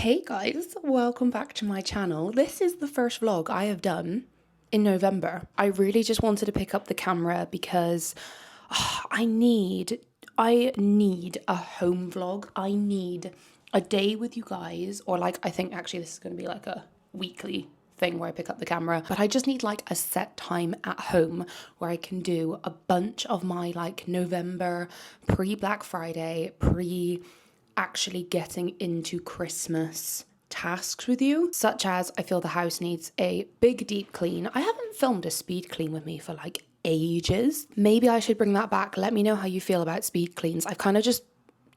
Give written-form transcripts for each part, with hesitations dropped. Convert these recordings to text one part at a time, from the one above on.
Hey guys, welcome back to my channel. This is the first vlog I have done in November. I really just wanted to pick up the camera because I need a home vlog. I need a day with you guys, or like, I think actually this is going to be like a weekly thing where I pick up the camera, but I just need like a set time at home where I can do a bunch of my like November pre-Black Friday, actually getting into Christmas tasks with you, such as I feel the house needs a big deep clean. I haven't filmed a speed clean with me for like ages. Maybe I should bring that back. Let me know how you feel about speed cleans. I've kind of just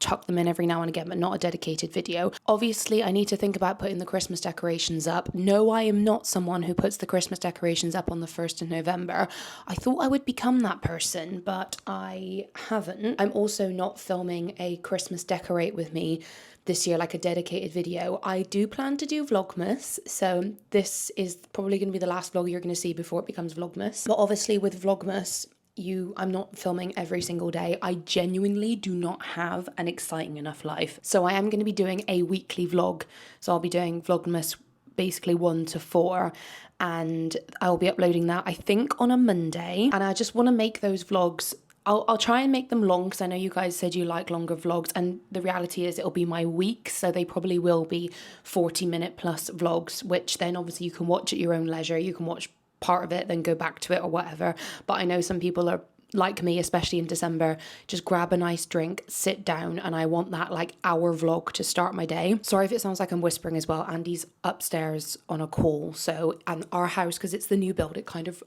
chuck them in every now and again, but not a dedicated video. Obviously, I need to think about putting the Christmas decorations up. No, I am not someone who puts the Christmas decorations up on the 1st of November. I thought I would become that person, but I haven't. I'm also not filming a Christmas decorate with me this year, like a dedicated video. I do plan to do Vlogmas, so this is probably going to be the last vlog you're going to see before it becomes Vlogmas. But obviously with Vlogmas, I'm not filming every single day. I genuinely do not have an exciting enough life. So I am going to be doing a weekly vlog. So I'll be doing Vlogmas basically 1 to 4, and I'll be uploading that I think on a Monday. And I just want to make those vlogs, I'll try and make them long because I know you guys said you like longer vlogs, and the reality is it'll be my week, so they probably will be 40-minute plus vlogs, which then obviously you can watch at your own leisure. You can watch part of it, then go back to it or whatever. But I know some people are like me, especially in December, just grab a nice drink, sit down, and I want that like hour vlog to start my day. Sorry if it sounds like I'm whispering as well. Andy's upstairs on a call, so, and our house, because it's the new build,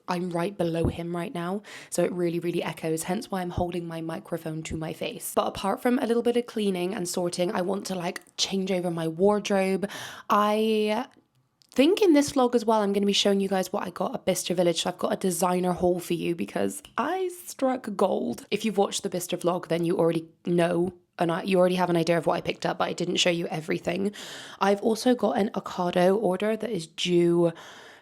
I'm right below him right now, so it really echoes, hence why I'm holding my microphone to my face. But apart from a little bit of cleaning and sorting, I want to like change over my wardrobe. I think in this vlog as well, I'm going to be showing you guys what I got at Bicester Village. So I've got a designer haul for you because I struck gold. If you've watched the Bicester vlog, then you already know and you already have an idea of what I picked up, but I didn't show you everything. I've also got an Ocado order that is due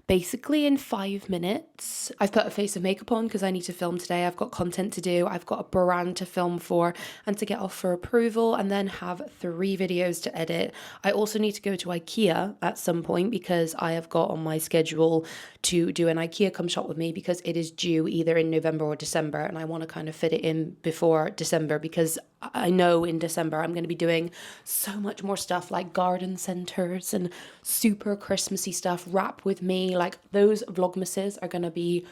basically in 5 minutes. I've put a face of makeup on because I need to film today. I've got content to do. I've got a brand to film for and to get off for approval, and then have 3 videos to edit. I also need to go to IKEA at some point because I have got on my schedule to do an IKEA come shop with me because it is due either in November or December, and I want to kind of fit it in before December because I know in December I'm going to be doing so much more stuff like garden centres and super Christmassy stuff. Wrap with me, like those vlogmases are going to be,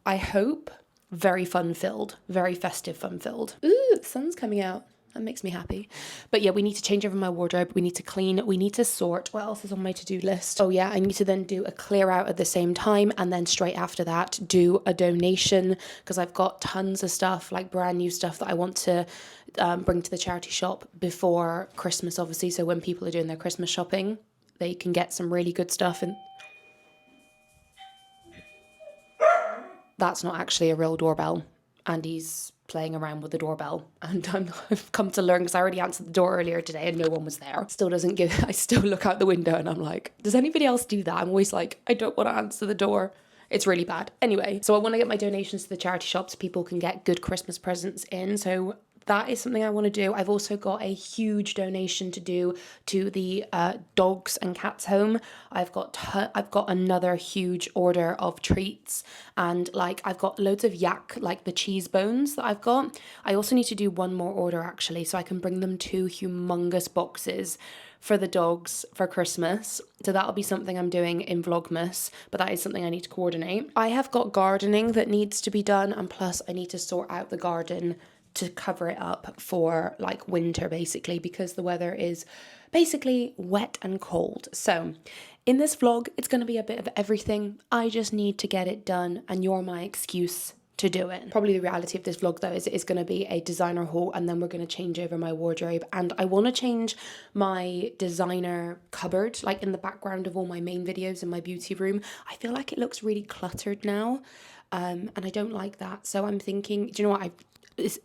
I hope, very fun filled, very festive fun filled. Ooh, the sun's coming out. That makes me happy. But yeah, we need to change over my wardrobe. We need to clean. We need to sort. What else is on my to-do list? Oh yeah, I need to then do a clear out at the same time. And then straight after that, do a donation because I've got tons of stuff, like brand new stuff that I want to bring to the charity shop before Christmas, obviously. So when people are doing their Christmas shopping, they can get some really good stuff. And that's not actually a real doorbell. Andy's playing around with the doorbell, and I've come to learn because I already answered the door earlier today and no one was there. I still look out the window and I'm like, does anybody else do that? I'm always like, I don't want to answer the door. It's really bad. Anyway, so I want to get my donations to the charity shops so people can get good Christmas presents in. So that is something I want to do. I've also got a huge donation to do to the dogs and cats home. I've got another huge order of treats, and like I've got loads of yak, like the cheese bones that I've got. I also need to do one more order actually, so I can bring them 2 humongous boxes for the dogs for Christmas. So that'll be something I'm doing in Vlogmas, but that is something I need to coordinate. I have got gardening that needs to be done, and plus I need to sort out the garden to cover it up for like winter basically, because the weather is basically wet and cold. So in this vlog, it's going to be a bit of everything. I just need to get it done, and you're my excuse to do it. Probably the reality of this vlog though is it is going to be a designer haul, and then we're going to change over my wardrobe, and I want to change my designer cupboard like in the background of all my main videos in my beauty room. I feel like it looks really cluttered now, and I don't like that. So I'm thinking, do you know what, this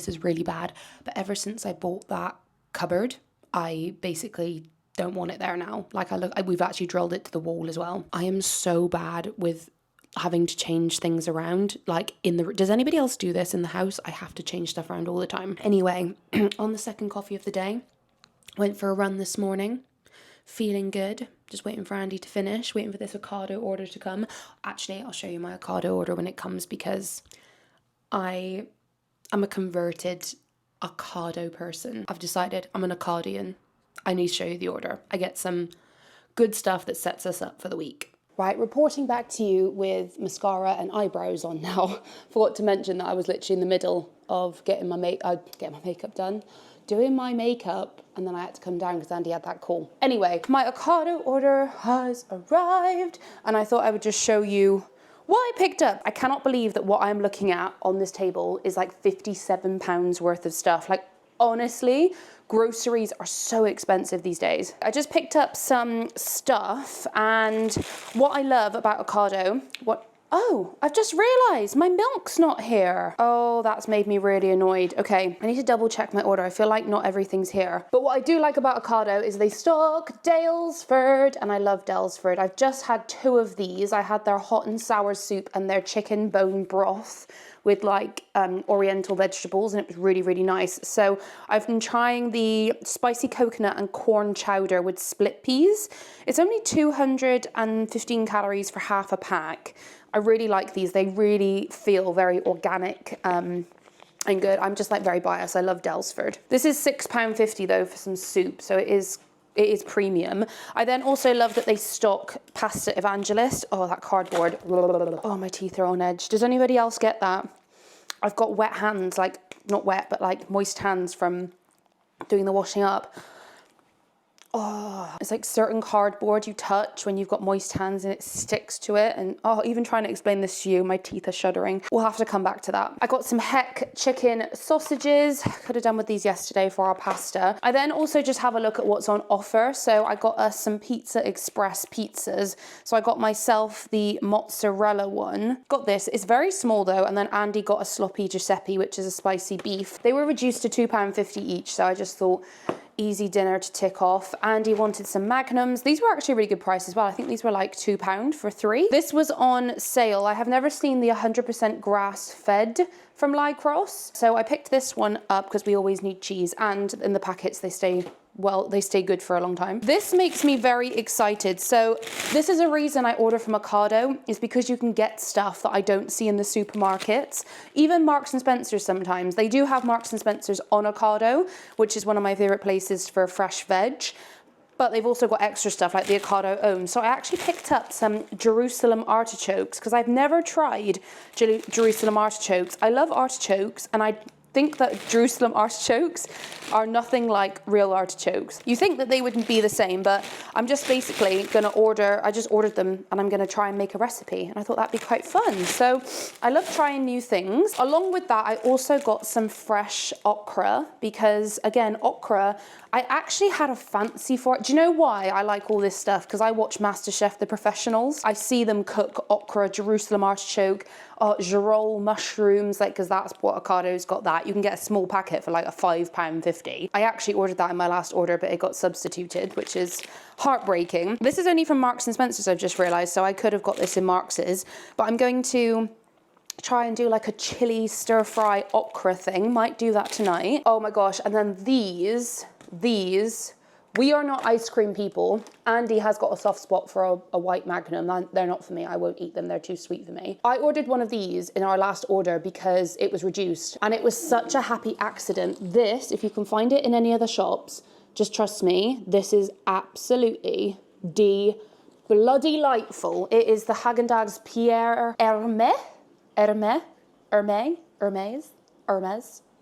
is really bad, but ever since I bought that cupboard, I basically don't want it there now. Like we've actually drilled it to the wall as well. I am so bad with having to change things around. Like does anybody else do this in the house? I have to change stuff around all the time. Anyway, on the second coffee of the day, went for a run this morning. feeling good. Just waiting for Andy to finish, waiting for this Ocado order to come. Actually, I'll show you my Ocado order when it comes because I'm a converted Accardo person. I've decided I'm an Accardian. I need to show you the order. I get some good stuff that sets us up for the week. Right, reporting back to you with mascara and eyebrows on now. Forgot to mention that I was literally in the middle of getting my makeup done, doing my makeup, and then I had to come down because Andy had that call. Anyway, my Ocado order has arrived, and I thought I would just show you what I picked up. I cannot believe that what I'm looking at on this table is like £57 worth of stuff. Like, honestly, groceries are so expensive these days. I just picked up some stuff, and what I love about Ocado, oh, I've just realised my milk's not here. Oh, that's made me really annoyed. Okay, I need to double check my order. I feel like not everything's here. But what I do like about Ocado is they stock Dalesford, and I love Dalesford. I've just had 2 of these. I had their hot and sour soup and their chicken bone broth with like oriental vegetables, and it was really, really nice. So I've been trying the spicy coconut and corn chowder with split peas. It's only 215 calories for half a pack. I really like these. They really feel very organic and good. I'm just like very biased. I love Dalesford. This is £6.50 though for some soup, so it is premium. I then also love that they stock Pasta Evangelist. Oh, that cardboard. Oh, my teeth are on edge. Does anybody else get that? I've got wet hands, like not wet, but like moist hands from doing the washing up. Oh, it's like certain cardboard you touch when you've got moist hands and it sticks to it. And oh, even trying to explain this to you, my teeth are shuddering. We'll have to come back to that. I got some Heck chicken sausages. Could have done with these yesterday for our pasta. I then also just have a look at what's on offer. So I got us some Pizza Express pizzas. So I got myself the mozzarella one. Got this. It's very small though. And then Andy got a sloppy Giuseppe, which is a spicy beef. They were reduced to £2.50 each. So I just thought, easy dinner to tick off. Andy wanted some Magnums. These were actually a really good price as well. I think these were like £2 for 3. This was on sale. I have never seen the 100% grass fed from Lycross. So I picked this one up because we always need cheese, and in the packets they stay good for a long time. This makes me very excited. So this is a reason I order from Ocado, is because you can get stuff that I don't see in the supermarkets. Even Marks and Spencer's sometimes. They do have Marks and Spencer's on Ocado, which is one of my favorite places for fresh veg. But they've also got extra stuff like the Ocado own. So I actually picked up some Jerusalem artichokes because I've never tried Jerusalem artichokes. I love artichokes, and I think that Jerusalem artichokes are nothing like real artichokes. You think that they wouldn't be the same, but I'm just basically gonna I just ordered them, and I'm gonna try and make a recipe, and I thought that'd be quite fun. So I love trying new things. Along with that, I also got some fresh okra, because again, okra, I actually had a fancy for it. Do you know why I like all this stuff? Because I watch MasterChef The Professionals. I see them cook okra, Jerusalem artichoke, Girol mushrooms, like, because that's what Occado's got that. You can get a small packet for like a £5.50. I actually ordered that in my last order, but it got substituted, which is heartbreaking. This is only from Marks and Spencer's, I've just realised, so I could have got this in Marks's, but I'm going to try and do like a chili stir-fry okra thing. Might do that tonight. Oh my gosh, and then these, we are not ice cream people. Andy has got a soft spot for a white Magnum. They're not for me. I won't eat them. They're too sweet for me. I ordered one of these in our last order because it was reduced, and it was such a happy accident. This, if you can find it in any other shops, just trust me, this is absolutely bloody delightful. It is the Häagen-Dazs Pierre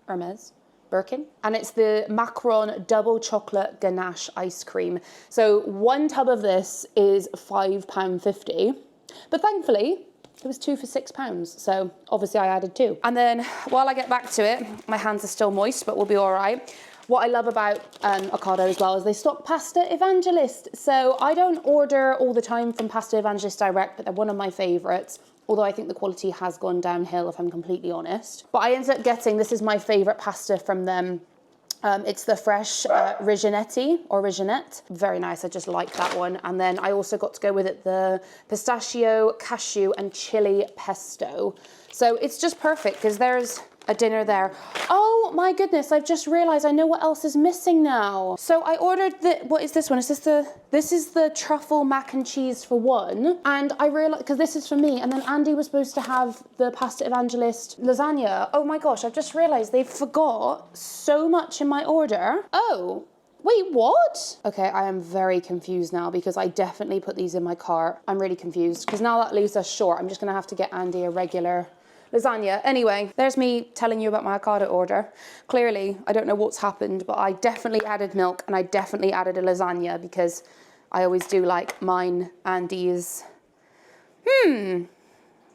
Hermes Birkin, and it's the Macron double chocolate ganache ice cream. So one tub of this is £5.50, but thankfully it was 2 for £6, so obviously I added 2. And then while I get back to it, my hands are still moist, but we'll be all right. What I love about Ocado as well is they stock Pasta Evangelist. So I don't order all the time from Pasta Evangelist direct, but they're one of my favourites. Although I think the quality has gone downhill, if I'm completely honest. But I ended up getting, this is my favourite pasta from them. It's the fresh Riginetti. Very nice, I just like that one. And then I also got to go with it the pistachio, cashew and chili pesto. So it's just perfect because there's a dinner there. Oh my goodness, I've just realized I know what else is missing now. So I ordered what is this one? This is the truffle mac and cheese for one. And I realized, because this is for me, and then Andy was supposed to have the pasta evangelist lasagna. Oh my gosh, I've just realized they forgot so much in my order. Oh. Wait, what? Okay, I am very confused now because I definitely put these in my cart. I'm really confused because now that leaves us short. I'm just gonna have to get Andy a regular lasagna. Anyway, there's me telling you about my Ocado order. Clearly, I don't know what's happened, but I definitely added milk and I definitely added a lasagna because I always do like mine, Andy's.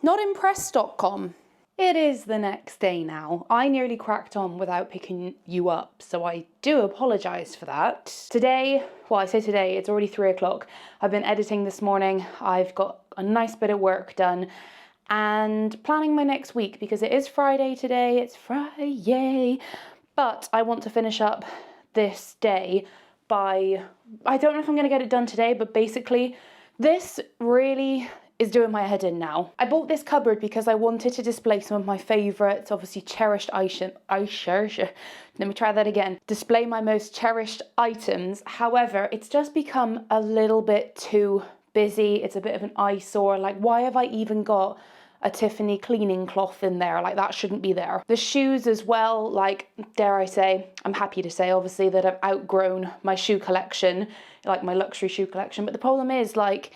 Notimpressed.com. It is the next day now. I nearly cracked on without picking you up, so I do apologise for that. Today, well, I say today, it's already 3 o'clock. I've been editing this morning. I've got a nice bit of work done and planning my next week because it is Friday today. It's Friday. But I want to finish up this day by, I don't know if I'm going to get it done today, but basically this really is doing my head in now. I bought this cupboard because I wanted to display some of my favourites, obviously cherished items. Let me try that again. Display my most cherished items. However, it's just become a little bit too busy. It's a bit of an eyesore. Like, why have I even got a Tiffany cleaning cloth in there? Like, that shouldn't be there. The shoes as well, like, dare I say, I'm happy to say, obviously, that I've outgrown my shoe collection, like my luxury shoe collection. But the problem is, like,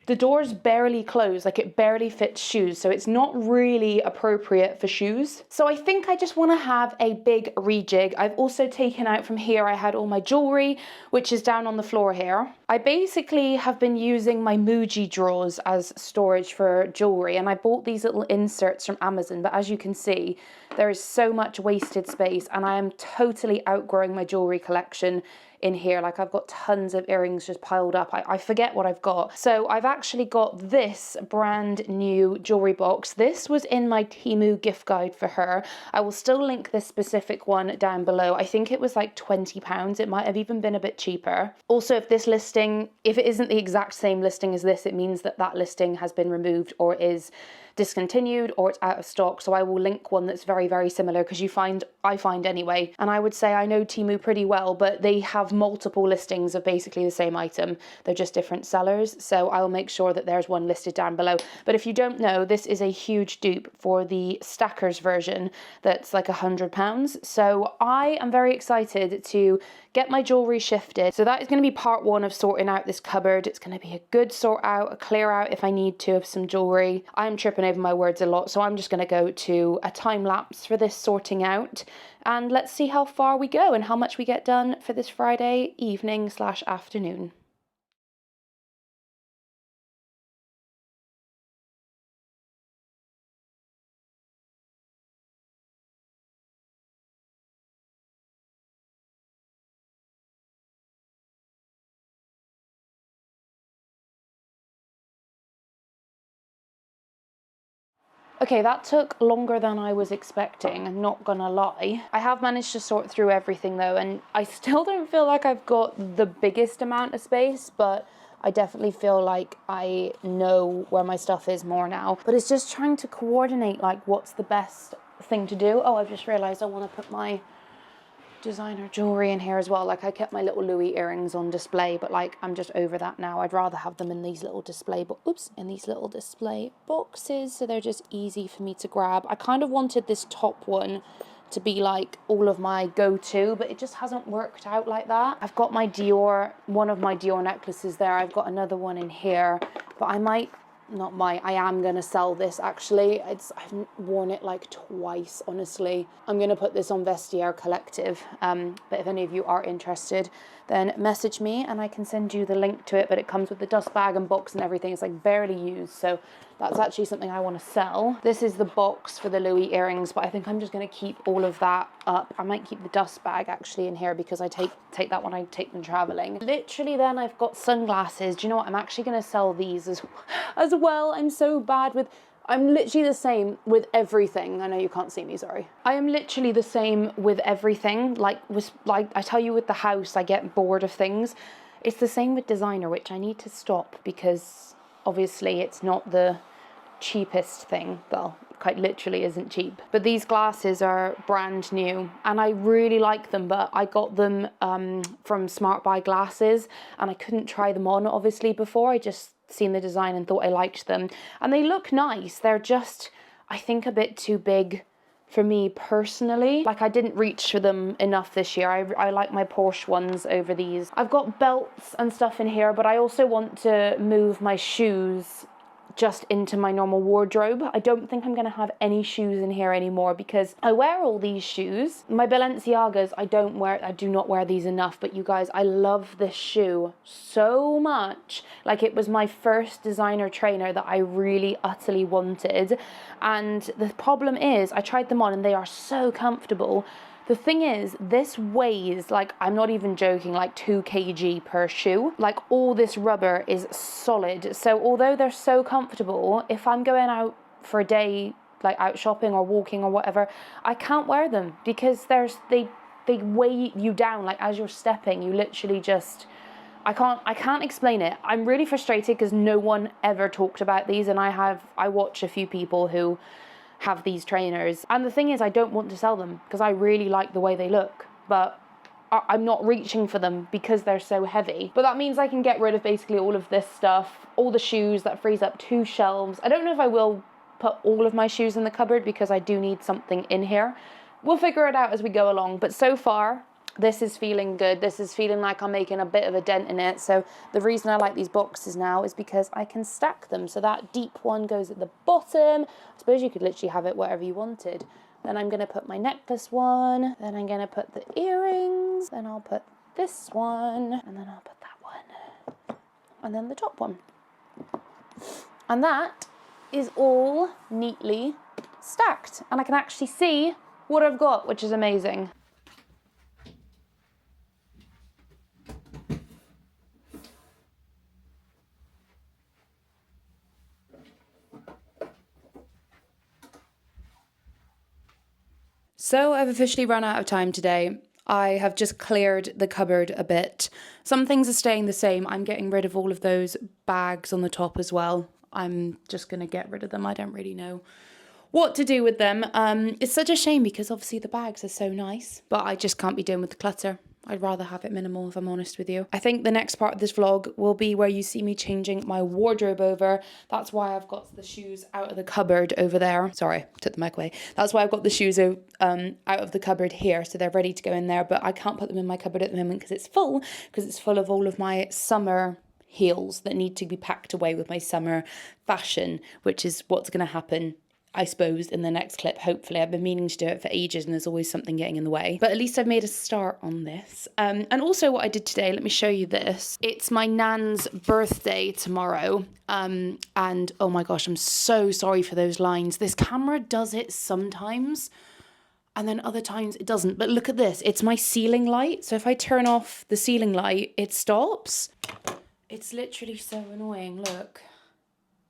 the doors barely close, like it barely fits shoes, so it's not really appropriate for shoes. So I think I just want to have a big rejig. I've also taken out from here, I had all my jewellery, which is down on the floor here. I basically have been using my Muji drawers as storage for jewellery, and I bought these little inserts from Amazon, but as you can see, there is so much wasted space, and I am totally outgrowing my jewellery collection in here. Like, I've got tons of earrings just piled up. I forget what I've got. So I've actually got this brand new jewelry box. This was in my Temu gift guide for her. I will still link this specific one down below. I think it was like £20. It might have even been a bit cheaper. Also, if this listing, if it isn't the exact same listing as this, it means that that listing has been removed or is discontinued or it's out of stock. So I will link one that's very, very similar because I find anyway. And I would say I know Temu pretty well, but they have multiple listings of basically the same item. They're just different sellers. So I'll make sure that there's one listed down below. But if you don't know, this is a huge dupe for the Stackers version that's like £100. So I am very excited to get my jewellery shifted. So that is going to be part one of sorting out this cupboard. It's going to be a good sort out, a clear out if I need to of some jewellery. I'm tripping over my words a lot, so I'm just going to go to a time lapse for this sorting out, and let's see how far we go and how much we get done for this Friday evening / afternoon. Okay, that took longer than I was expecting, I'm not gonna lie. I have managed to sort through everything though, and I still don't feel like I've got the biggest amount of space, but I definitely feel like I know where my stuff is more now. But it's just trying to coordinate like what's the best thing to do. Oh, I've just realized I want to put my designer jewelry in here as well. Like, I kept my little Loewe earrings on display, but like I'm just over that now. I'd rather have them in these little display boxes, so they're just easy for me to grab. I kind of wanted this top one to be like all of my go-to, but it just hasn't worked out like that. I've got my Dior, one of my Dior necklaces there. I've got another one in here, but I am gonna sell this actually. I've worn it like twice, honestly. I'm gonna put this on Vestiaire Collective, but if any of you are interested, then message me and I can send you the link to it. But it comes with the dust bag and box and everything. It's like barely used, so that's actually something I want to sell. This is the box for the Loewe earrings, but I think I'm just gonna keep all of that up. I might keep the dust bag actually in here because I take that when I take them traveling. Literally, then I've got sunglasses. Do you know what? I'm actually gonna sell these as well. I'm so bad with, I'm literally the same with everything. I know you can't see me, sorry. I am literally the same with everything. Like I tell you, with the house, I get bored of things. It's the same with designer, which I need to stop because obviously it's not the cheapest thing. Well, quite literally isn't cheap. But these glasses are brand new and I really like them, but I got them from Smart Buy Glasses and I couldn't try them on obviously before. I just seen the design and thought I liked them. And they look nice. They're just, I think, a bit too big for me personally. Like I didn't reach for them enough this year. I like my Porsche ones over these. I've got belts and stuff in here, but I also want to move my shoes just into my normal wardrobe. I don't think I'm gonna have any shoes in here anymore because I wear all these shoes. My Balenciagas, I do not wear these enough, but you guys, I love this shoe so much. Like it was my first designer trainer that I really utterly wanted. And the problem is I tried them on and they are so comfortable. The thing is, this weighs, like, I'm not even joking, like 2 kg per shoe. Like, all this rubber is solid. So although they're so comfortable, if I'm going out for a day, like out shopping or walking or whatever, I can't wear them because they weigh you down. Like, as you're stepping, you literally just, I can't explain it. I'm really frustrated because no one ever talked about these, and I watch a few people who have these trainers, and the thing is I don't want to sell them because I really like the way they look, but I'm not reaching for them because they're so heavy. But that means I can get rid of basically all of this stuff, all the shoes. That frees up 2 shelves. I don't know if I will put all of my shoes in the cupboard because I do need something in here. We'll figure it out as we go along, but so far this is feeling good. This is feeling like I'm making a bit of a dent in it. So the reason I like these boxes now is because I can stack them. So that deep one goes at the bottom. I suppose you could literally have it wherever you wanted. Then I'm going to put my necklace one. Then I'm going to put the earrings. Then I'll put this one. And then I'll put that one. And then the top one. And that is all neatly stacked. And I can actually see what I've got, which is amazing. So I've officially run out of time today. I have just cleared the cupboard a bit. Some things are staying the same. I'm getting rid of all of those bags on the top as well. I'm just going to get rid of them. I don't really know what to do with them. It's such a shame because obviously the bags are so nice, but I just can't be doing with the clutter. I'd rather have it minimal, if I'm honest with you. I think the next part of this vlog will be where you see me changing my wardrobe over. That's why I've got the shoes out of the cupboard over there. Sorry, took the mic away. That's why I've got the shoes out of the cupboard here, so they're ready to go in there, but I can't put them in my cupboard at the moment because it's full of all of my summer heels that need to be packed away with my summer fashion, which is what's going to happen, I suppose, in the next clip. Hopefully. I've been meaning to do it for ages and there's always something getting in the way, but at least I've made a start on this. And also what I did today, let me show you this. It's my nan's birthday tomorrow, and oh my gosh, I'm so sorry for those lines. This camera does it sometimes and then other times it doesn't, but look at this. It's my ceiling light, so if I turn off the ceiling light it stops. It's literally so annoying. Look.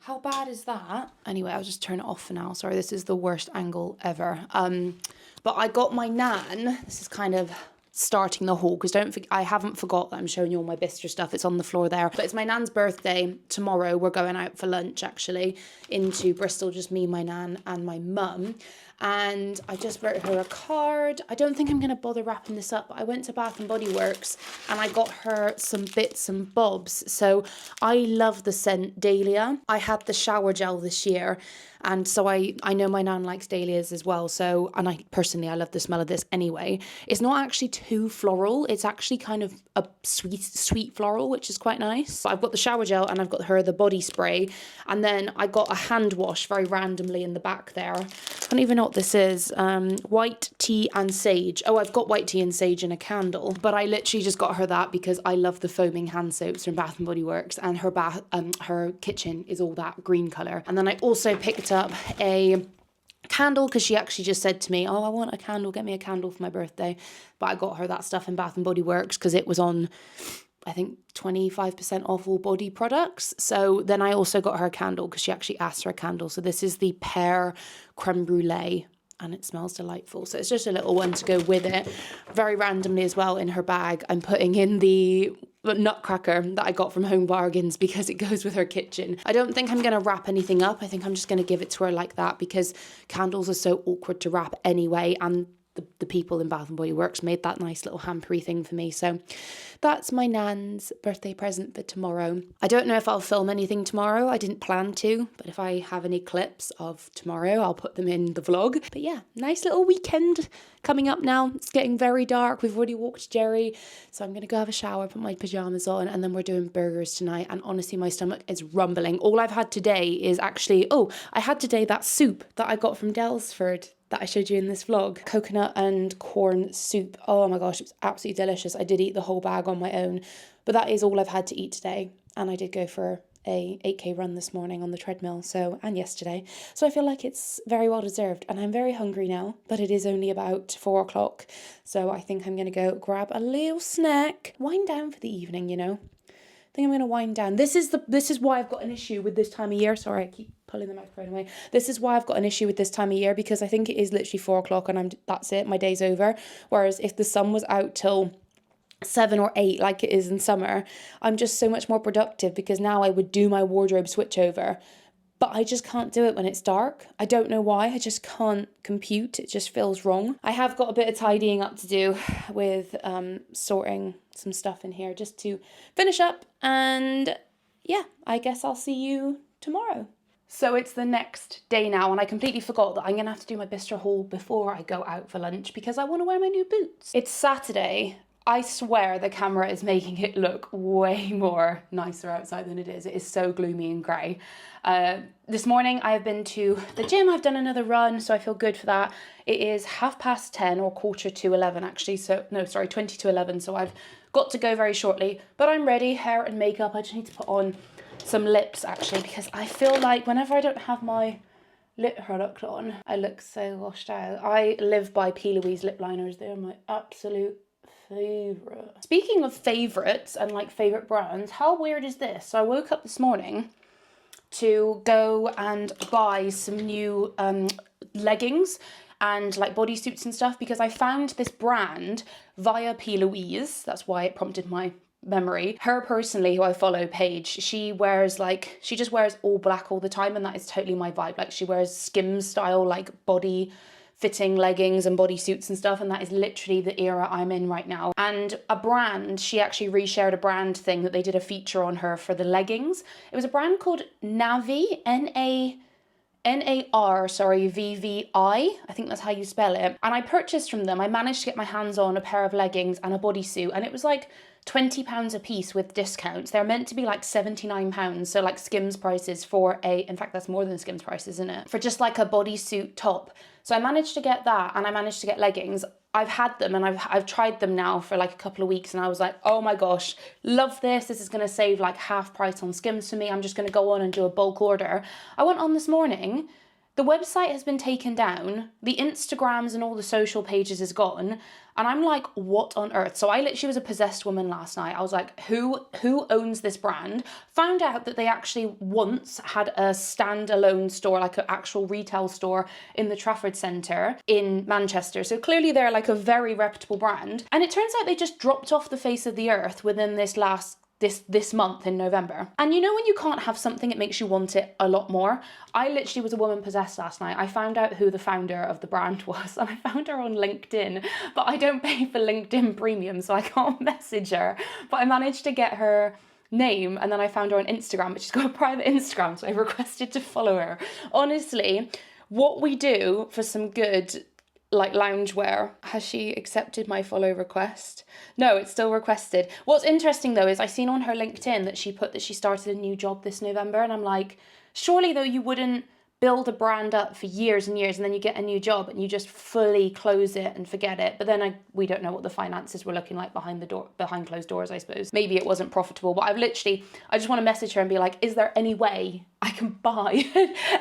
How bad is that? Anyway, I'll just turn it off for now. Sorry, this is the worst angle ever. But I got my nan. This is kind of starting the haul because I haven't forgot that I'm showing you all my Bicester stuff. It's on the floor there. But it's my nan's birthday tomorrow. We're going out for lunch actually into Bristol, just me, my nan and my mum. And I just wrote her a card. I don't think I'm going to bother wrapping this up, but I went to Bath and Body Works and I got her some bits and bobs. So I love the scent Dahlia. I had the shower gel this year, and so I know my nan likes dahlias as well. So, and I love the smell of this anyway. It's not actually too floral. It's actually kind of a sweet floral, which is quite nice. But I've got the shower gel and I've got her the body spray. And then I got a hand wash very randomly in the back there. I don't even know what this is. White tea and sage. Oh, I've got white tea and sage in a candle. But I literally just got her that because I love the foaming hand soaps from Bath and Body Works. And her kitchen is all that green colour. And then I also picked up a candle because she actually just said to me, oh, I want a candle, get me a candle for my birthday. But I got her that stuff in Bath and Body Works because it was on, I think, 25% off all body products. So then I also got her a candle because she actually asked for a candle. So this is the pear creme brulee and it smells delightful. So it's just a little one to go with it. Very randomly as well in her bag, I'm putting in the nutcracker that I got from Home Bargains because it goes with her kitchen. I don't think I'm going to wrap anything up. I think I'm just going to give it to her like that because candles are so awkward to wrap anyway, and the people in Bath & Body Works made that nice little hampery thing for me. So that's my nan's birthday present for tomorrow. I don't know if I'll film anything tomorrow. I didn't plan to, but if I have any clips of tomorrow, I'll put them in the vlog. But yeah, nice little weekend coming up now. It's getting very dark. We've already walked Jerry. So I'm going to go have a shower, put my pajamas on, and then we're doing burgers tonight. And honestly, my stomach is rumbling. All I've had today is actually, I had today that soup that I got from Delsford that I showed you in this vlog. Coconut and corn soup. Oh my gosh, it was absolutely delicious. I did eat the whole bag on my own, but that is all I've had to eat today. And I did go for a 8k run this morning on the treadmill, and yesterday. So I feel like it's very well deserved, and I'm very hungry now, but it is only about 4 o'clock. So I think I'm gonna go grab a little snack, wind down for the evening, you know. I think I'm going to wind down. This is why I've got an issue with this time of year. Sorry, I keep pulling the microphone away. This is why I've got an issue with this time of year, because I think it is literally 4 o'clock and that's it, my day's over. Whereas if the sun was out till 7 or 8 like it is in summer, I'm just so much more productive, because now I would do my wardrobe switchover. But I just can't do it when it's dark. I don't know why, I just can't compute. It just feels wrong. I have got a bit of tidying up to do with sorting some stuff in here just to finish up. And yeah, I guess I'll see you tomorrow. So it's the next day now, and I completely forgot that I'm gonna have to do my Bicester haul before I go out for lunch because I wanna wear my new boots. It's Saturday. I swear the camera is making it look way more nicer outside than it is. It is so gloomy and grey. This morning I have been to the gym. I've done another run, so I feel good for that. It is 10:30 or 11:15 actually. So no, sorry, 20 to 11. So I've got to go very shortly, but I'm ready, hair and makeup. I just need to put on some lips actually, because I feel like whenever I don't have my lip product on, I look so washed out. I live by P. Louise lip liners. They're my absolute favourite. Speaking of favourites and like favourite brands, how weird is this? So I woke up this morning to go and buy some new leggings and like bodysuits and stuff, because I found this brand via P. Louise. That's why it prompted my memory. Her personally, who I follow, Paige, she just wears all black all the time, and that is totally my vibe. Like she wears Skims style like body fitting leggings and bodysuits and stuff, and that is literally the era I'm in right now. And a brand, she actually reshared a brand thing that they did a feature on her for the leggings. It was a brand called Navi, N-A-R, V-V-I, I think that's how you spell it. And I purchased from them. I managed to get my hands on a pair of leggings and a bodysuit, and it was like £20 a piece with discounts. They're meant to be like £79, so like Skims prices for in fact that's more than Skims prices, isn't it? For just like a bodysuit top. So I managed to get that, and I managed to get leggings. I've had them and I've tried them now for like a couple of weeks, and I was like, oh my gosh, love this. This is gonna save like half price on Skims for me. I'm just gonna go on and do a bulk order. I went on this morning. The website has been taken down, the Instagrams and all the social pages is gone, and I'm like, what on earth? So I literally was a possessed woman last night. I was like, who owns this brand? Found out that they actually once had a standalone store, like an actual retail store in the Trafford Centre in Manchester. So clearly they're like a very reputable brand. And it turns out they just dropped off the face of the earth within this month in November. And you know when you can't have something, it makes you want it a lot more. I literally was a woman possessed last night. I found out who the founder of the brand was, and I found her on LinkedIn, but I don't pay for LinkedIn Premium, so I can't message her. But I managed to get her name, and then I found her on Instagram, but she's got a private Instagram, so I requested to follow her. Honestly, what we do for some good like loungewear. Has she accepted my follow request? No, it's still requested. What's interesting though is I seen on her LinkedIn that she put that she started a new job this November, and I'm like, surely though you wouldn't build a brand up for years and years and then you get a new job and you just fully close it and forget it. But then we don't know what the finances were looking like behind closed doors, I suppose. Maybe it wasn't profitable, but I just want to message her and be like, is there any way I can buy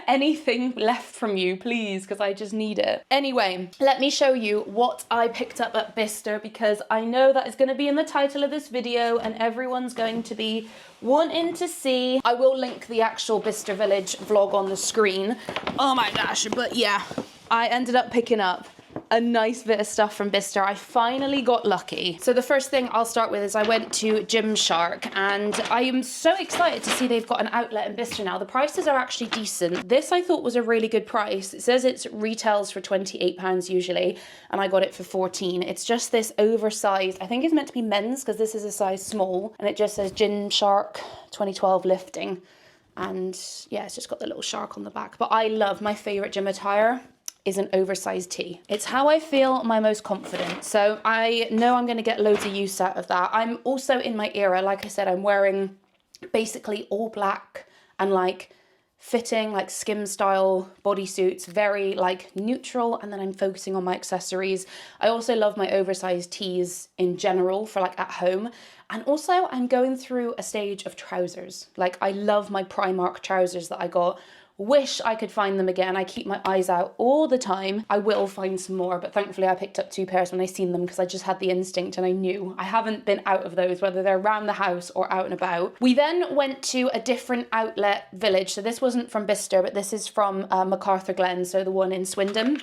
anything left from you, please? Because I just need it. Anyway, let me show you what I picked up at Bicester, because I know that is going to be in the title of this video and everyone's going to be wanting to see. I will link the actual Bicester Village vlog on the screen. Oh my gosh, but yeah, I ended up picking up a nice bit of stuff from Bicester. I finally got lucky. So the first thing I'll start with is I went to Gymshark, and I am so excited to see they've got an outlet in Bicester now. The prices are actually decent. This I thought was a really good price. It says it retails for £28 usually, and I got it for 14. It's just this oversized, I think it's meant to be men's because this is a size small, and it just says Gymshark 2012 lifting. And yeah, it's just got the little shark on the back. But I love, my favorite gym attire is an oversized tee. It's how I feel my most confident. So I know I'm gonna get loads of use out of that. I'm also in my era, like I said, I'm wearing basically all black and like fitting, like skim style bodysuits, very like neutral, and then I'm focusing on my accessories. I also love my oversized tees in general for like at home. And also I'm going through a stage of trousers. Like I love my Primark trousers that I got. Wish I could find them again. I keep my eyes out all the time. I will find some more, but thankfully I picked up 2 pairs when I seen them because I just had the instinct and I knew. I haven't been out of those, whether they're around the house or out and about. We then went to a different outlet village. So this wasn't from Bicester, but this is from MacArthur Glen, so the one in Swindon.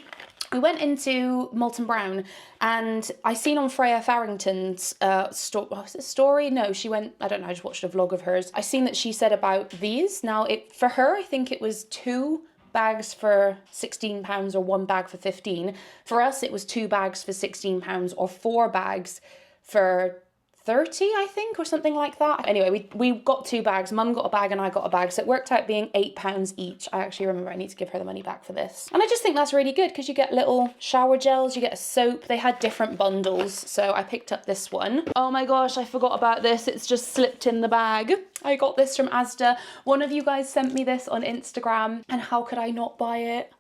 We went into Molton Brown, and I seen on Freya Farrington's story? No, she went, I don't know, I just watched a vlog of hers. I seen that she said about these. Now, for her, I think it was 2 bags for £16 or 1 bag for 15. For us, it was 2 bags for £16 or 4 bags for 30, I think, or something like that. Anyway, we got 2 bags. Mum got a bag and I got a bag, so it worked out being £8 each. I actually remember I need to give her the money back for this. And I just think that's really good because you get little shower gels, you get a soap. They had different bundles, so I picked up this one. Oh my gosh, I forgot about this. It's just slipped in the bag. I got this from Asda. One of you guys sent me this on Instagram, and how could I not buy it?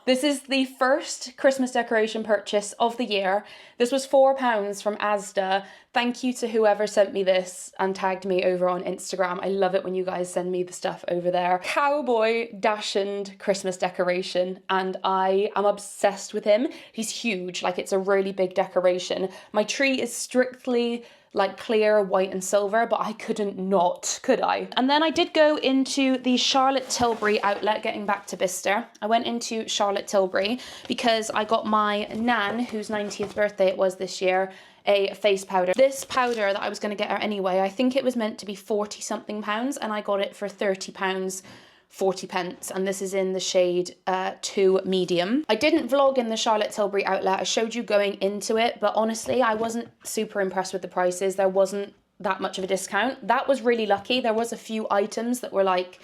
This is the first Christmas decoration purchase of the year. This was £4 from Asda. Thank you to whoever sent me this and tagged me over on Instagram. I love it when you guys send me the stuff over there. Cowboy Dachshund Christmas decoration, and I am obsessed with him. He's huge, like it's a really big decoration. My tree is strictly like clear white and silver, but I couldn't not, could I? And then I did go into the Charlotte Tilbury outlet, getting back to Bicester. I went into Charlotte Tilbury because I got my nan, whose 90th birthday it was this year, a face powder. This powder that I was going to get her anyway, I think it was meant to be 40 something pounds, and I got it for £30 40 pence, and this is in the shade 2 medium. I didn't vlog in the Charlotte Tilbury outlet. I showed you going into it, but honestly I wasn't super impressed with the prices. There wasn't that much of a discount. That was really lucky. There was a few items that were like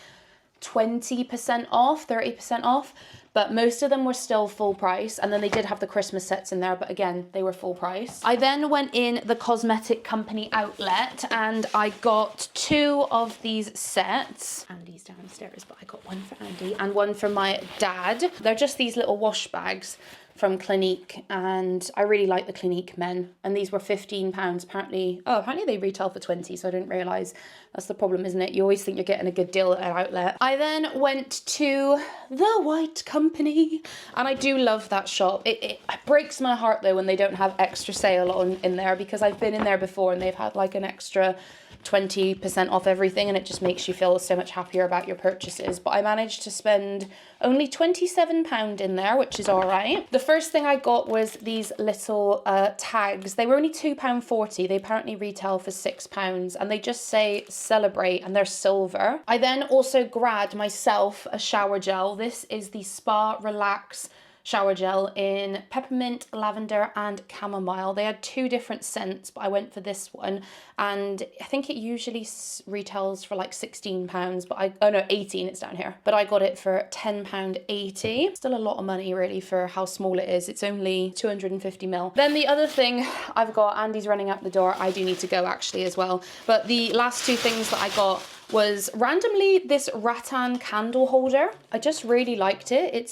20% off, 30% off, but most of them were still full price. And then they did have the Christmas sets in there, but again, they were full price. I then went in the cosmetic company outlet and I got 2 of these sets. Andy's downstairs, but I got one for Andy and one for my dad. They're just these little wash bags from Clinique, and I really like the Clinique men, and these were £15. Apparently they retail for 20, so I didn't realise. That's the problem, isn't it? You always think you're getting a good deal at an outlet. I then went to the White Company, and I do love that shop. It breaks my heart though when they don't have extra sale on in there, because I've been in there before and they've had like an extra 20% off everything, and it just makes you feel so much happier about your purchases. But I managed to spend only £27 in there, which is all right. The first thing I got was these little tags. They were only £2.40. They apparently retail for £6, and they just say celebrate, and they're silver. I then also grabbed myself a shower gel. This is the Spa Relax shower gel in peppermint, lavender and chamomile. They had 2 different scents, but I went for this one, and I think it usually retails for like £16, but 18, it's down here, but I got it for £10.80. Still a lot of money really for how small it is. It's only 250ml. Then the other thing I've got, Andy's running out the door, I do need to go actually as well, but the last 2 things that I got was randomly this rattan candle holder. I just really liked it.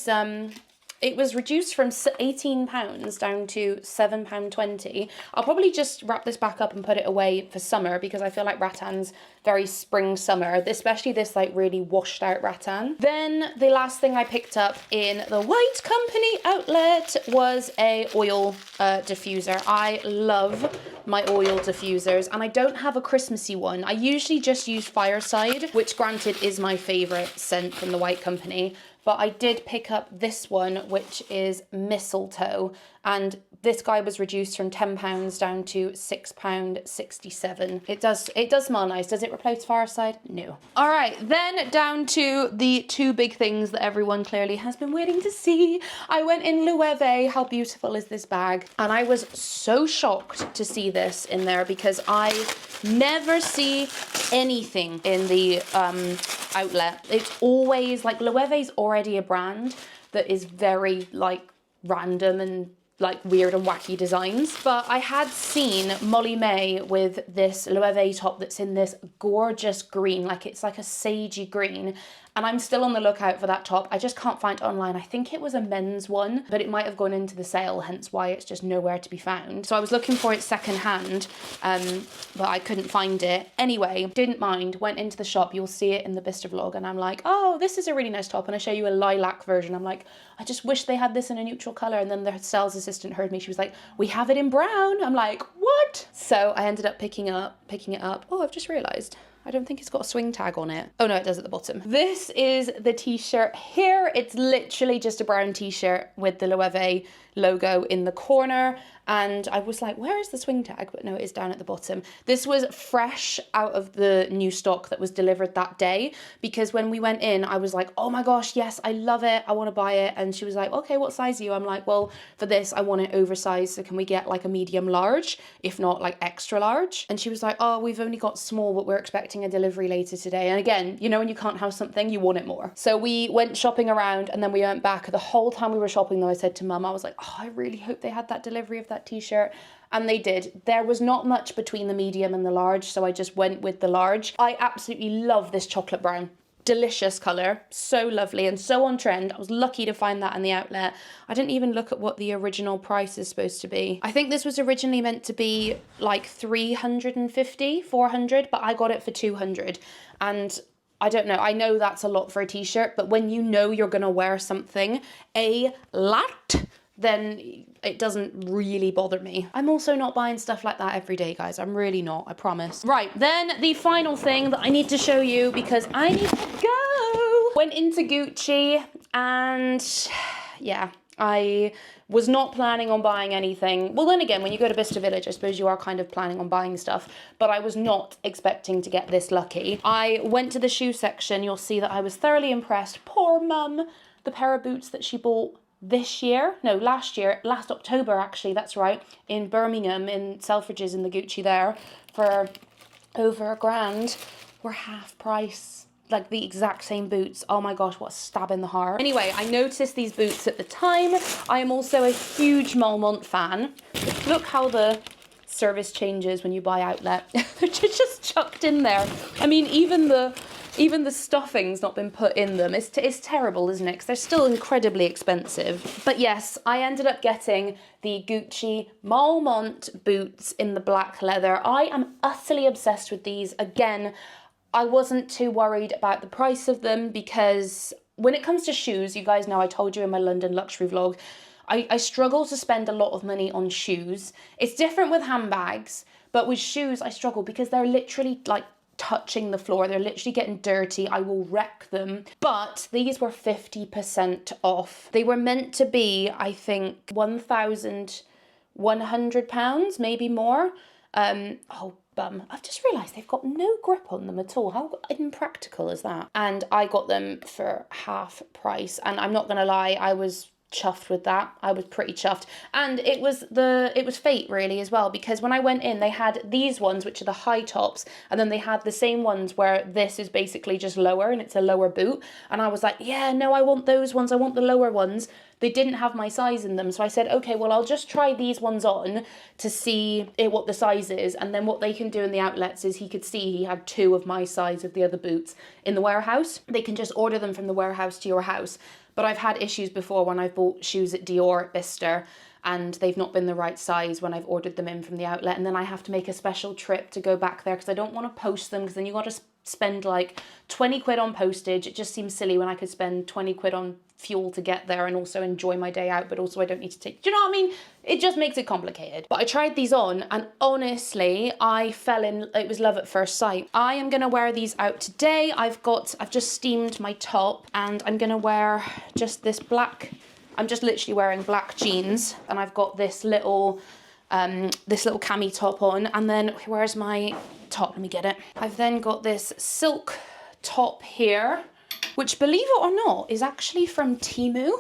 It was reduced from £18 down to £7.20. I'll probably just wrap this back up and put it away for summer, because I feel like rattan's very spring summer, especially this like really washed out rattan. Then the last thing I picked up in the White Company outlet was a oil diffuser. I love my oil diffusers, and I don't have a Christmassy one. I usually just use Fireside, which granted is my favourite scent from the White Company. but I did pick up this one, which is mistletoe, and this guy was reduced from £10 down to £6.67. It does smell nice. Does it replace Fireside? No. All right, then down to the two big things that everyone clearly has been waiting to see. I went in Loewe. How beautiful is this bag? And I was so shocked to see this in there because I never see anything in the outlet. It's always like Loewe's already a brand that is very like random and like weird and wacky designs, but I had seen Molly May with this Loewe top that's in this gorgeous green, like it's like a sagey green, and I'm still on the lookout for that top. I just can't find it online. I think it was a men's one, but it might have gone into the sale, hence why it's just nowhere to be found. So I was looking for it secondhand, but I couldn't find it. Anyway, didn't mind, went into the shop. You'll see it in the Bicester vlog, and I'm like, oh, this is a really nice top, and I show you a lilac version. I'm like, I just wish they had this in a neutral color. And then the sales assistant heard me. She was like, we have it in brown. I'm like, what? So I ended up picking it up. Oh, I've just realized I don't think it's got a swing tag on it. Oh no, it does at the bottom. This is the t-shirt here. It's literally just a brown t-shirt with the Loewe logo in the corner. And I was like, where is the swing tag? But no, it is down at the bottom. This was fresh out of the new stock that was delivered that day, because when we went in, I was like, oh my gosh, yes, I love it. I want to buy it. And she was like, okay, what size are you? I'm like, well, for this, I want it oversized. So can we get like a medium large, if not like extra large? And she was like, oh, we've only got small, but we're expecting a delivery later today. And again, you know, when you can't have something, you want it more. So we went shopping around and then we went back. The whole time we were shopping though, I said to mum, I was like, oh, I really hope they had that delivery of that t-shirt. And they did. There was not much between the medium and the large, so I just went with the large. I absolutely love this chocolate brown. Delicious colour, so lovely and so on trend. I was lucky to find that in the outlet. I didn't even look at what the original price is supposed to be. I think this was originally meant to be like 350, 400, but I got it for 200. And I don't know, I know that's a lot for a t-shirt, but when you know you're gonna wear something a lot, then it doesn't really bother me. I'm also not buying stuff like that every day, guys. I'm really not, I promise. Right, then the final thing that I need to show you because I need to go. Went into Gucci and yeah, I was not planning on buying anything. Well, then again, when you go to Bicester Village, I suppose you are kind of planning on buying stuff, but I was not expecting to get this lucky. I went to the shoe section. You'll see that I was thoroughly impressed. Poor mum, the pair of boots that she bought last October actually, that's right, in Birmingham, in Selfridges in the Gucci there, for over £1,000, were half price. Like the exact same boots. Oh my gosh, what a stab in the heart. Anyway, I noticed these boots at the time. I am also a huge Malmont fan. Look how the service changes when you buy outlet. They're just chucked in there. I mean, even the stuffing's not been put in them. It's terrible, isn't it? Because they're still incredibly expensive. But yes, I ended up getting the Gucci Malmont boots in the black leather. I am utterly obsessed with these. Again, I wasn't too worried about the price of them because when it comes to shoes, you guys know I told you in my London luxury vlog, I struggle to spend a lot of money on shoes. It's different with handbags, but with shoes I struggle because they're literally like touching the floor. They're literally getting dirty. I will wreck them. But these were 50% off. They were meant to be, I think, £1,100, maybe more. Oh, bum. I've just realised they've got no grip on them at all. How impractical is that? And I got them for half price. And I'm not going to lie, I was chuffed with that. I was pretty chuffed. And it was fate really as well, because when I went in they had these ones which are the high tops, and then they had the same ones where this is basically just lower and it's a lower boot, and I was like, yeah, no, I want those ones, I want the lower ones. They didn't have my size in them, so I said, okay, well, I'll just try these ones on to see what the size is. And then what they can do in the outlets is he could see he had 2 of my size of the other boots in the warehouse. They can just order them from the warehouse to your house. But I've had issues before when I've bought shoes at Dior at Bicester and they've not been the right size when I've ordered them in from the outlet, and then I have to make a special trip to go back there because I don't want to post them, because then you got to spend like 20 quid on postage. It just seems silly when I could spend 20 quid on fuel to get there and also enjoy my day out, but also I don't need to take, do you know what I mean? It just makes it complicated. But I tried these on and honestly, I fell in, it was love at first sight. I am gonna wear these out today. I've just steamed my top and I'm gonna wear just this black, I'm just literally wearing black jeans and I've got this little cami top on, and then where's my top? Let me get it. I've then got this silk top here, which, believe it or not, is actually from Temu.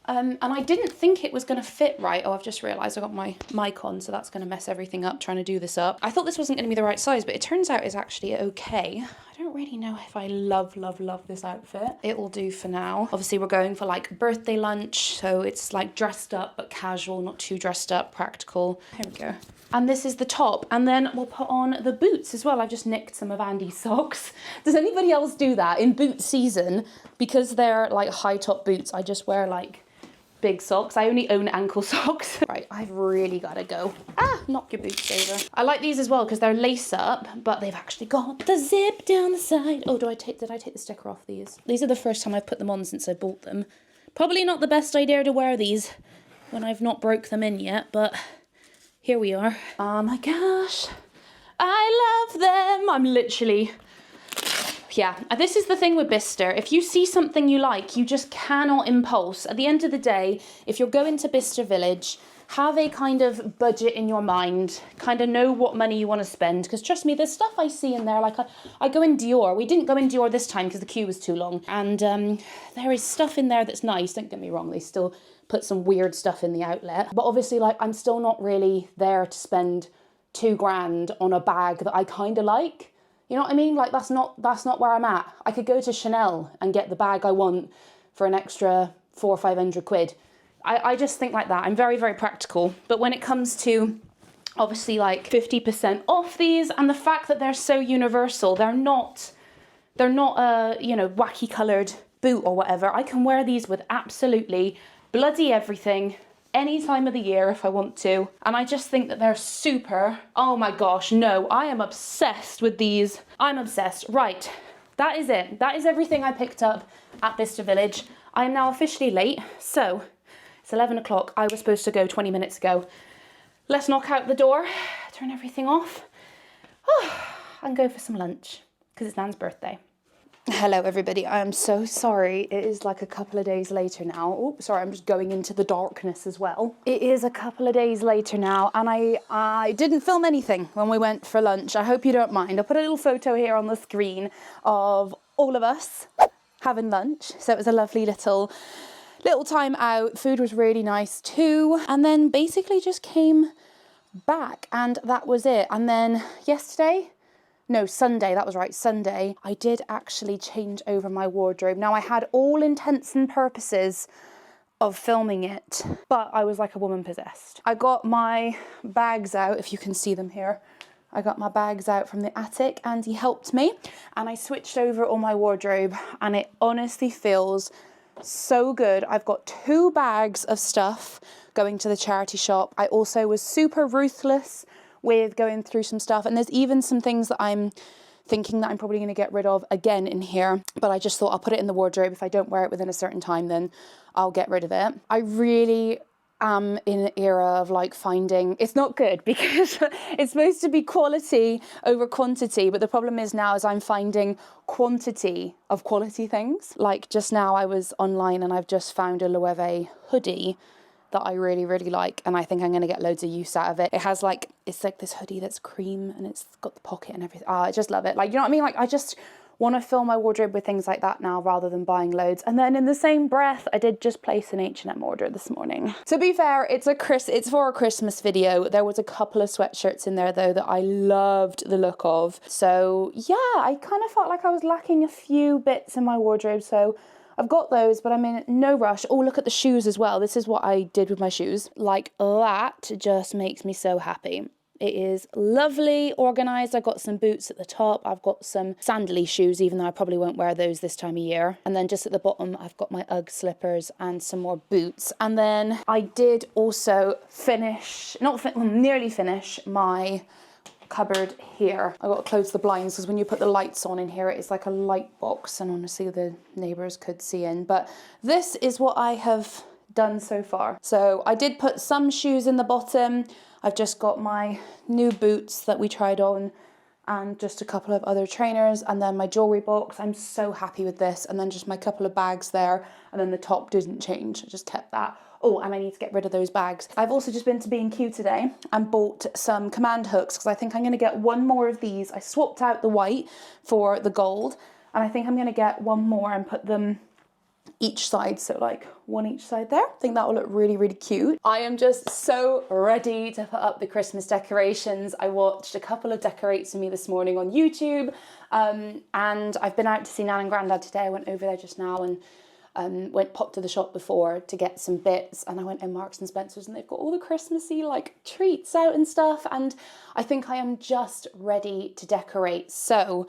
And I didn't think it was going to fit right. Oh, I've just realised I got my mic on, so that's going to mess everything up trying to do this up. I thought this wasn't going to be the right size, but it turns out it's actually okay. I don't really know if I love this outfit. It will do for now. Obviously, we're going for like birthday lunch, so it's like dressed up but casual, not too dressed up, practical. Here we go. And this is the top, and then we'll put on the boots as well. I've just nicked some of Andy's socks. Does anybody else do that in boot season? Because they're like high top boots, I just wear like big socks. I only own ankle socks. Right, I've really gotta go. Knock your boots over. I like these as well because they're lace up, but they've actually got the zip down the side. Oh, did I take the sticker off these? These are the first time I've put them on since I bought them. Probably not the best idea to wear these when I've not broke them in yet, but here we are. Oh my gosh, I love them. I'm literally, yeah, this is the thing with Bicester. If you see something you like, you just cannot impulse. At the end of the day, if you're going to Bicester Village, have a kind of budget in your mind, kind of know what money you want to spend. Because trust me, there's stuff I see in there, like I go in Dior. We didn't go in Dior this time because the queue was too long. And there is stuff in there that's nice, don't get me wrong, they still put some weird stuff in the outlet. But obviously, like, I'm still not really there to spend £2,000 on a bag that I kind of like. You know what I mean? Like, that's not where I'm at. I could go to Chanel and get the bag I want for an extra 400 or 500 quid. I just think like that. I'm very, very practical. But when it comes to obviously like 50% off these, and the fact that they're so universal, they're not a, you know, wacky coloured boot or whatever. I can wear these with absolutely bloody everything any time of the year if I want to. And I just think that they're super. Oh my gosh, no, I am obsessed with these. I'm obsessed. Right, that is it. That is everything I picked up at Bicester Village. I am now officially late, so it's 11 o'clock. I was supposed to go 20 minutes ago. Let's knock out the door, turn everything off, and go for some lunch, because it's Nan's birthday. Hello everybody, I am so sorry. It is like a couple of days later now. Oh, sorry, I'm just going into the darkness as well. It is a couple of days later now, and I didn't film anything when we went for lunch. I hope you don't mind. I'll put a little photo here on the screen of all of us having lunch. So it was a lovely little time out. Food was really nice too. And then basically just came back and that was it. And then Sunday, that was right, Sunday, I did actually change over my wardrobe. Now I had all intents and purposes of filming it, but I was like a woman possessed. I got my bags out, if you can see them here. I got my bags out from the attic and he helped me and I switched over all my wardrobe and it honestly feels so good. I've got 2 bags of stuff going to the charity shop. I also was super ruthless with going through some stuff, and there's even some things that I'm thinking that I'm probably going to get rid of again in here, but I just thought I'll put it in the wardrobe. If I don't wear it within a certain time, then I'll get rid of it. I really am in an era of like finding, it's not good because it's supposed to be quality over quantity, but the problem is now is I'm finding quantity of quality things. Like just now I was online and I've just found a Loewe hoodie that I really, really like, and I think I'm going to get loads of use out of it. It has like, it's like this hoodie that's cream and it's got the pocket and everything. I just love it. Like, you know what I mean? Like, I just want to fill my wardrobe with things like that now rather than buying loads. And then in the same breath, I did just place an H&M order this morning. To be fair, it's for a Christmas video. There was a couple of sweatshirts in there though that I loved the look of. So yeah, I kind of felt like I was lacking a few bits in my wardrobe. So I've got those, but I'm in no rush. Oh, look at the shoes as well. This is what I did with my shoes. Like, that just makes me so happy. It is lovely, organised. I've got some boots at the top. I've got some sandally shoes, even though I probably won't wear those this time of year. And then just at the bottom, I've got my Ugg slippers and some more boots. And then I did also nearly finish my cupboard here. I got to close the blinds because when you put the lights on in here, it's like a light box, and honestly the neighbours could see in. But this is what I have done so far. So I did put some shoes in the bottom. I've just got my new boots that we tried on and just a couple of other trainers, and then my jewellery box. I'm so happy with this. And then just my couple of bags there, and then the top didn't change. I just kept that. Oh, and I need to get rid of those bags. I've also just been to B&Q today and bought some command hooks because I think I'm going to get one more of these. I swapped out the white for the gold, and I think I'm going to get one more and put them each side, so like one each side there. I think that will look really, really cute. I am just so ready to put up the Christmas decorations. I watched a couple of Decorate For Me this morning on YouTube, and I've been out to see Nan and Grandad today. I went over there just now and popped to the shop before to get some bits, and I went in Marks and Spencer's and they've got all the Christmassy like treats out and stuff, and I think I am just ready to decorate. So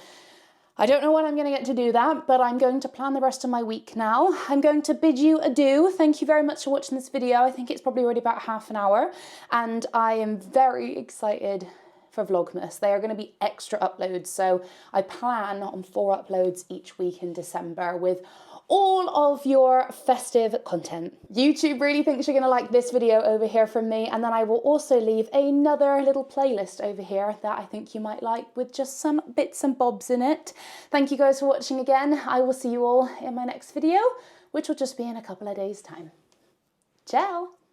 I don't know when I'm going to get to do that, but I'm going to plan the rest of my week now. I'm going to bid you adieu. Thank you very much for watching this video. I think it's probably already about half an hour, and I am very excited for Vlogmas. They are going to be extra uploads, so I plan on 4 uploads each week in December with all of your festive content. YouTube really thinks you're going to like this video over here from me, and then I will also leave another little playlist over here that I think you might like with just some bits and bobs in it. Thank you guys for watching again. I will see you all in my next video, which will just be in a couple of days' time. Ciao!